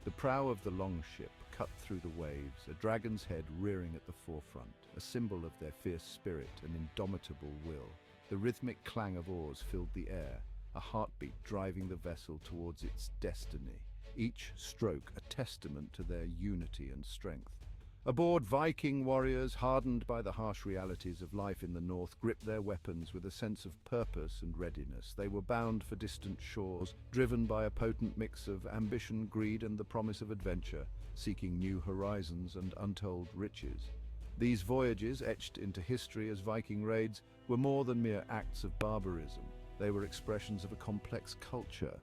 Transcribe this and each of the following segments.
The prow of the longship cut through the waves, a dragon's head rearing at the forefront, a symbol of their fierce spirit and indomitable will. The rhythmic clang of oars filled the air, a heartbeat driving the vessel towards its destiny, each stroke a testament to their unity and strength. Aboard, Viking warriors, hardened by the harsh realities of life in the north, gripped their weapons with a sense of purpose and readiness. They were bound for distant shores, driven by a potent mix of ambition, greed, and the promise of adventure, seeking new horizons and untold riches. These voyages, etched into history as Viking raids, were more than mere acts of barbarism. They were expressions of a complex culture.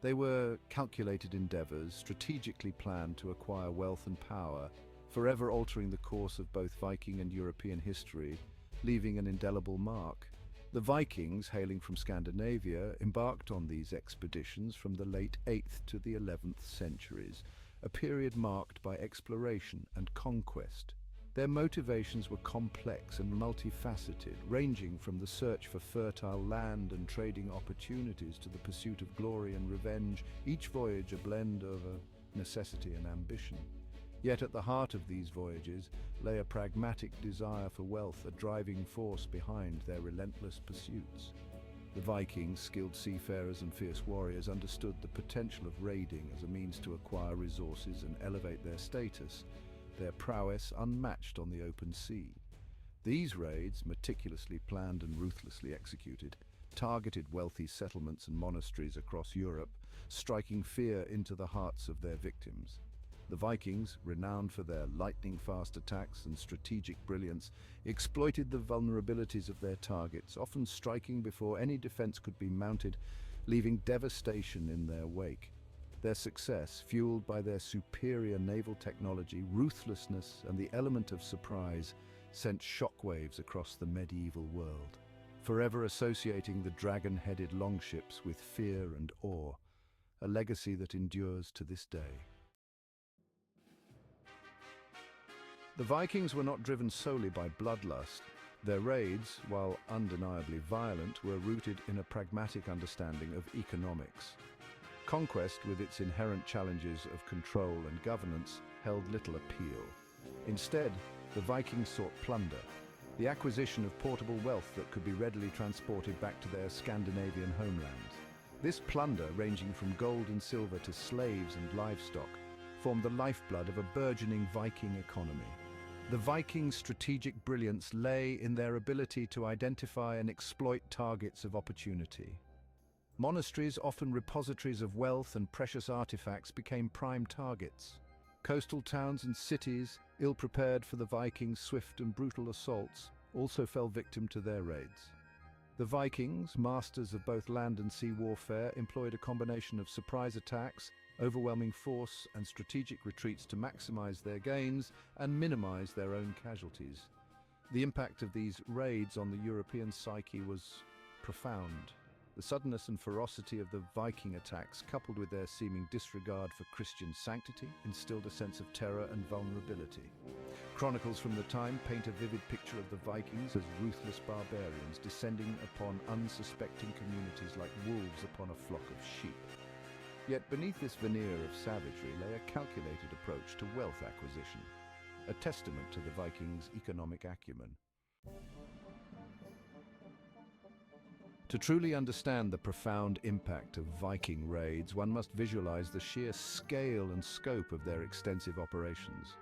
They were calculated endeavors, strategically planned to acquire wealth and power, forever altering the course of both Viking and European history, leaving an indelible mark. The Vikings, hailing from Scandinavia, embarked on these expeditions from the late 8th to the 11th centuries, a period marked by exploration and conquest. Their motivations were complex and multifaceted, ranging from the search for fertile land and trading opportunities to the pursuit of glory and revenge, each voyage a blend of necessity and ambition. Yet at the heart of these voyages lay a pragmatic desire for wealth, a driving force behind their relentless pursuits. The Vikings, skilled seafarers and fierce warriors, understood the potential of raiding as a means to acquire resources and elevate their status, their prowess unmatched on the open sea. These raids, meticulously planned and ruthlessly executed, targeted wealthy settlements and monasteries across Europe, striking fear into the hearts of their victims. The Vikings, renowned for their lightning-fast attacks and strategic brilliance, exploited the vulnerabilities of their targets, often striking before any defense could be mounted, leaving devastation in their wake. Their success, fueled by their superior naval technology, ruthlessness, and the element of surprise, sent shockwaves across the medieval world, forever associating the dragon-headed longships with fear and awe, a legacy that endures to this day. The Vikings were not driven solely by bloodlust. Their raids, while undeniably violent, were rooted in a pragmatic understanding of economics. Conquest, with its inherent challenges of control and governance, held little appeal. Instead, the Vikings sought plunder, the acquisition of portable wealth that could be readily transported back to their Scandinavian homelands. This plunder, ranging from gold and silver to slaves and livestock, formed the lifeblood of a burgeoning Viking economy. The Vikings' strategic brilliance lay in their ability to identify and exploit targets of opportunity. Monasteries, often repositories of wealth and precious artifacts, became prime targets. Coastal towns and cities, ill-prepared for the Vikings' swift and brutal assaults, also fell victim to their raids. The Vikings, masters of both land and sea warfare, employed a combination of surprise attacks, overwhelming force, and strategic retreats to maximize their gains and minimize their own casualties. The impact of these raids on the European psyche was profound. The suddenness and ferocity of the Viking attacks, coupled with their seeming disregard for Christian sanctity, instilled a sense of terror and vulnerability. Chronicles from the time paint a vivid picture of the Vikings as ruthless barbarians descending upon unsuspecting communities like wolves upon a flock of sheep. Yet beneath this veneer of savagery lay a calculated approach to wealth acquisition, a testament to the Vikings' economic acumen. To truly understand the profound impact of Viking raids, one must visualize the sheer scale and scope of their extensive operations.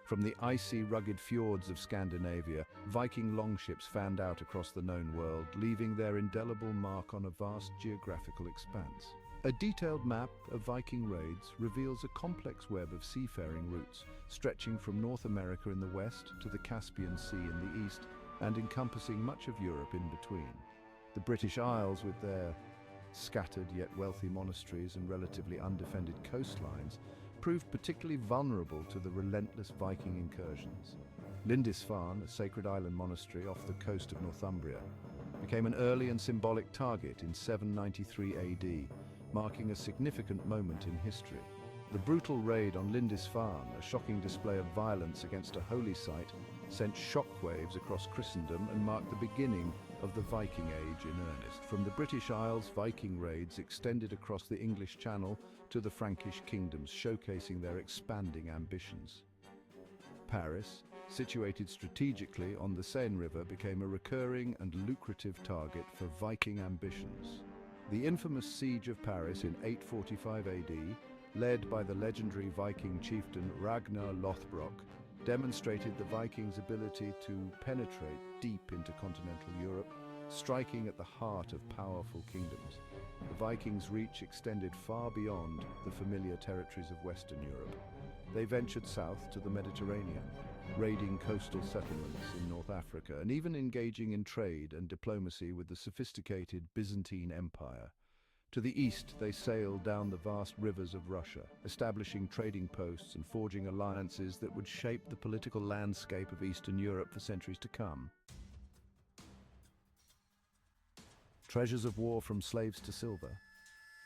From the icy, rugged fjords of Scandinavia, Viking longships fanned out across the known world, leaving their indelible mark on a vast geographical expanse. A detailed map of Viking raids reveals a complex web of seafaring routes, stretching from North America in the west to the Caspian Sea in the east, and encompassing much of Europe in between. The British Isles, with their scattered yet wealthy monasteries and relatively undefended coastlines, proved particularly vulnerable to the relentless Viking incursions. Lindisfarne, a sacred island monastery off the coast of Northumbria, became an early and symbolic target in 793 AD, marking a significant moment in history. The brutal raid on Lindisfarne, a shocking display of violence against a holy site, sent shockwaves across Christendom and marked the beginning of the Viking Age in earnest. From the British Isles, Viking raids extended across the English Channel to the Frankish kingdoms, showcasing their expanding ambitions. Paris, situated strategically on the Seine River, became a recurring and lucrative target for Viking ambitions. The infamous siege of Paris in 845 AD, led by the legendary Viking chieftain Ragnar Lothbrok, demonstrated the Vikings' ability to penetrate deep into continental Europe, striking at the heart of powerful kingdoms. The Vikings' reach extended far beyond the familiar territories of Western Europe. They ventured south to the Mediterranean, raiding coastal settlements in North Africa and even engaging in trade and diplomacy with the sophisticated Byzantine Empire. To the east, they sailed down the vast rivers of Russia, establishing trading posts and forging alliances that would shape the political landscape of Eastern Europe for centuries to come. Treasures of war from slaves to silver.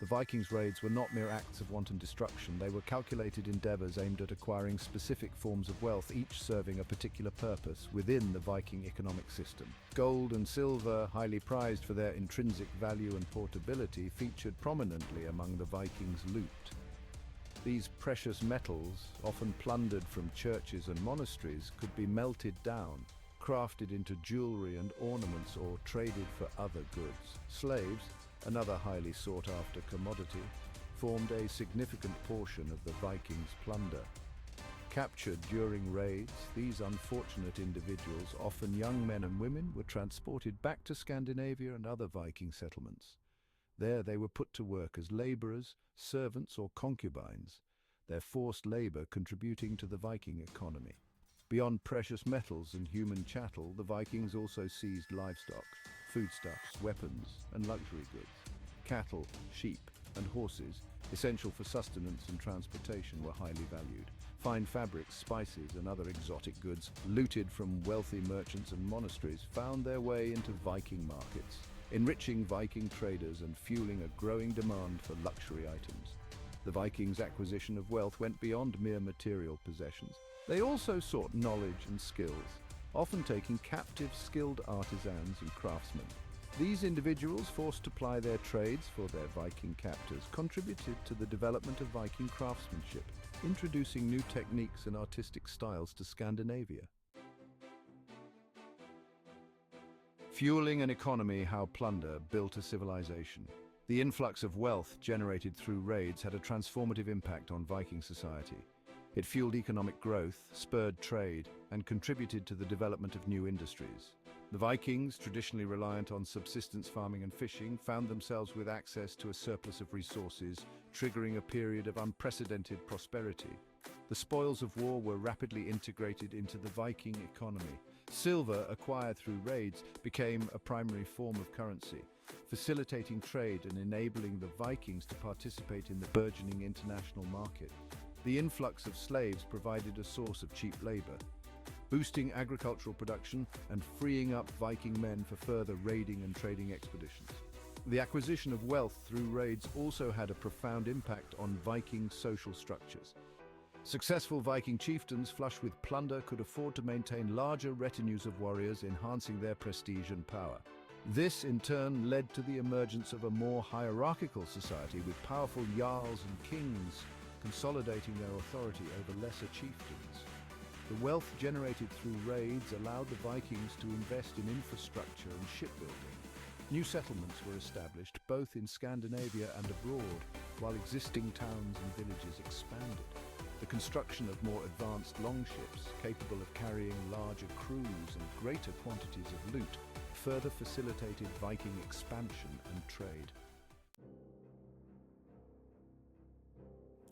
The Vikings' raids were not mere acts of wanton destruction. They were calculated endeavors aimed at acquiring specific forms of wealth, each serving a particular purpose within the Viking economic system. Gold and silver, highly prized for their intrinsic value and portability, featured prominently among the Vikings' loot. These precious metals, often plundered from churches and monasteries, could be melted down, crafted into jewelry and ornaments, or traded for other goods. Slaves, another highly sought-after commodity, formed a significant portion of the Vikings' plunder. Captured during raids, these unfortunate individuals, often young men and women, were transported back to Scandinavia and other Viking settlements. There they were put to work as laborers, servants, or concubines, their forced labor contributing to the Viking economy. Beyond precious metals and human chattel, the Vikings also seized livestock, foodstuffs, weapons, and luxury goods. Cattle, sheep, and horses, essential for sustenance and transportation, were highly valued. Fine fabrics, spices, and other exotic goods, looted from wealthy merchants and monasteries, found their way into Viking markets, enriching Viking traders and fueling a growing demand for luxury items. The Vikings' acquisition of wealth went beyond mere material possessions. They also sought knowledge and skills, often taking captive skilled artisans and craftsmen. These individuals, forced to ply their trades for their Viking captors, contributed to the development of Viking craftsmanship, introducing new techniques and artistic styles to Scandinavia. Fueling an economy, how plunder built a civilization. The influx of wealth generated through raids had a transformative impact on Viking society. It fueled economic growth, spurred trade, and contributed to the development of new industries. The Vikings, traditionally reliant on subsistence farming and fishing, found themselves with access to a surplus of resources, triggering a period of unprecedented prosperity. The spoils of war were rapidly integrated into the Viking economy. Silver, acquired through raids, became a primary form of currency, facilitating trade and enabling the Vikings to participate in the burgeoning international market. The influx of slaves provided a source of cheap labor, boosting agricultural production and freeing up Viking men for further raiding and trading expeditions. The acquisition of wealth through raids also had a profound impact on Viking social structures. Successful Viking chieftains, flush with plunder, could afford to maintain larger retinues of warriors, enhancing their prestige and power. This, in turn, led to the emergence of a more hierarchical society, with powerful jarls and kings consolidating their authority over lesser chieftains. The wealth generated through raids allowed the Vikings to invest in infrastructure and shipbuilding. New settlements were established both in Scandinavia and abroad, while existing towns and villages expanded. The construction of more advanced longships, capable of carrying larger crews and greater quantities of loot, further facilitated Viking expansion and trade.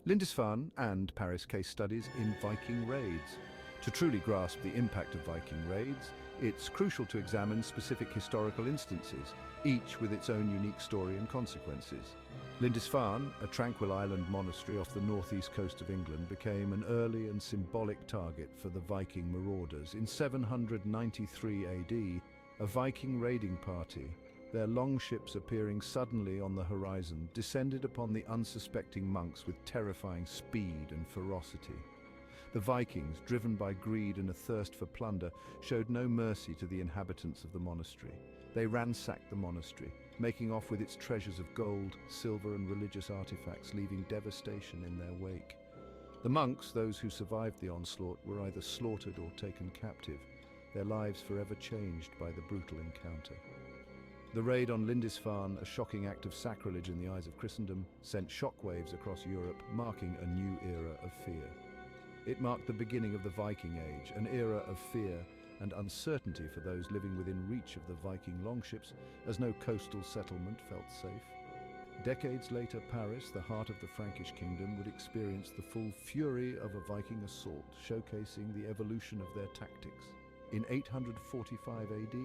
Lindisfarne and Paris case studies in Viking raids. To truly grasp the impact of Viking raids, it's crucial to examine specific historical instances, each with its own unique story and consequences. Lindisfarne, a tranquil island monastery off the northeast coast of England, became an early and symbolic target for the Viking marauders. In 793 AD, a Viking raiding party, their longships appearing suddenly on the horizon, descended upon the unsuspecting monks with terrifying speed and ferocity. The Vikings, driven by greed and a thirst for plunder, showed no mercy to the inhabitants of the monastery. They ransacked the monastery, making off with its treasures of gold, silver, and religious artifacts, leaving devastation in their wake. The monks, those who survived the onslaught, were either slaughtered or taken captive, their lives forever changed by the brutal encounter. The raid on Lindisfarne, a shocking act of sacrilege in the eyes of Christendom, sent shockwaves across Europe, marking a new era of fear. It marked the beginning of the Viking Age, an era of fear and uncertainty for those living within reach of the Viking longships, as no coastal settlement felt safe. Decades later, Paris, the heart of the Frankish kingdom, would experience the full fury of a Viking assault, showcasing the evolution of their tactics. In 845 AD,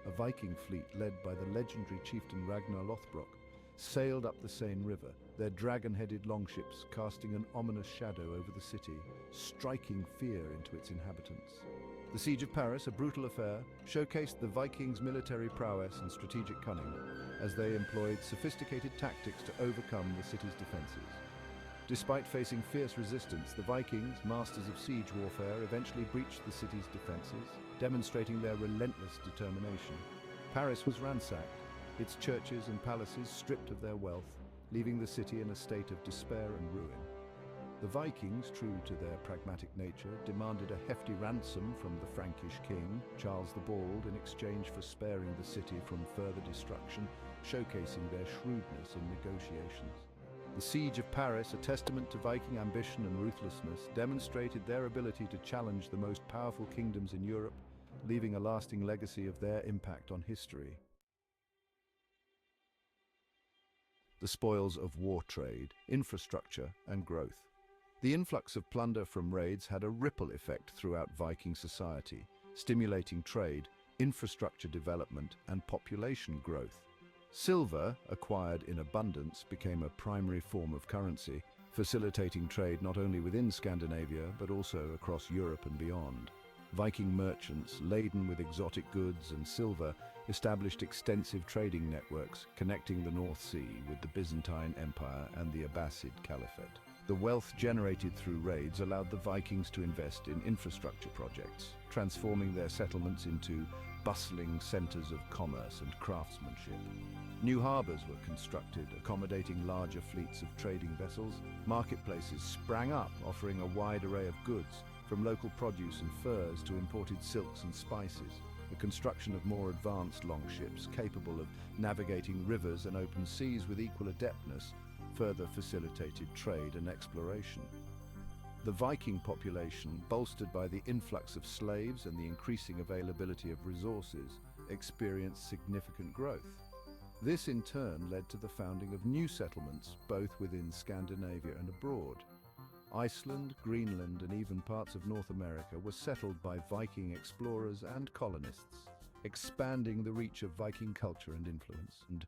a Viking fleet led by the legendary chieftain Ragnar Lothbrok sailed up the Seine River, their dragon-headed longships casting an ominous shadow over the city, striking fear into its inhabitants. The Siege of Paris, a brutal affair, showcased the Vikings' military prowess and strategic cunning as they employed sophisticated tactics to overcome the city's defenses. Despite facing fierce resistance, the Vikings, masters of siege warfare, eventually breached the city's defenses, demonstrating their relentless determination. Paris was ransacked, its churches and palaces stripped of their wealth, leaving the city in a state of despair and ruin. The Vikings, true to their pragmatic nature, demanded a hefty ransom from the Frankish king, Charles the Bald, in exchange for sparing the city from further destruction, showcasing their shrewdness in negotiations. The Siege of Paris, a testament to Viking ambition and ruthlessness, demonstrated their ability to challenge the most powerful kingdoms in Europe, leaving a lasting legacy of their impact on history. The spoils of war trade, infrastructure, and growth. The influx of plunder from raids had a ripple effect throughout Viking society, stimulating trade, infrastructure development, and population growth. Silver, acquired in abundance, became a primary form of currency, facilitating trade not only within Scandinavia but also across Europe and beyond. Viking merchants, laden with exotic goods and silver, established extensive trading networks connecting the North Sea with the Byzantine Empire and the Abbasid Caliphate. The wealth generated through raids allowed the Vikings to invest in infrastructure projects, transforming their settlements into bustling centers of commerce and craftsmanship. New harbors were constructed, accommodating larger fleets of trading vessels. Marketplaces sprang up, offering a wide array of goods, from local produce and furs to imported silks and spices. The construction of more advanced longships, capable of navigating rivers and open seas with equal adeptness, further facilitated trade and exploration. The Viking population, bolstered by the influx of slaves and the increasing availability of resources, experienced significant growth. This in turn led to the founding of new settlements, both within Scandinavia and abroad. Iceland, Greenland, and even parts of North America were settled by Viking explorers and colonists, expanding the reach of Viking culture and influence. And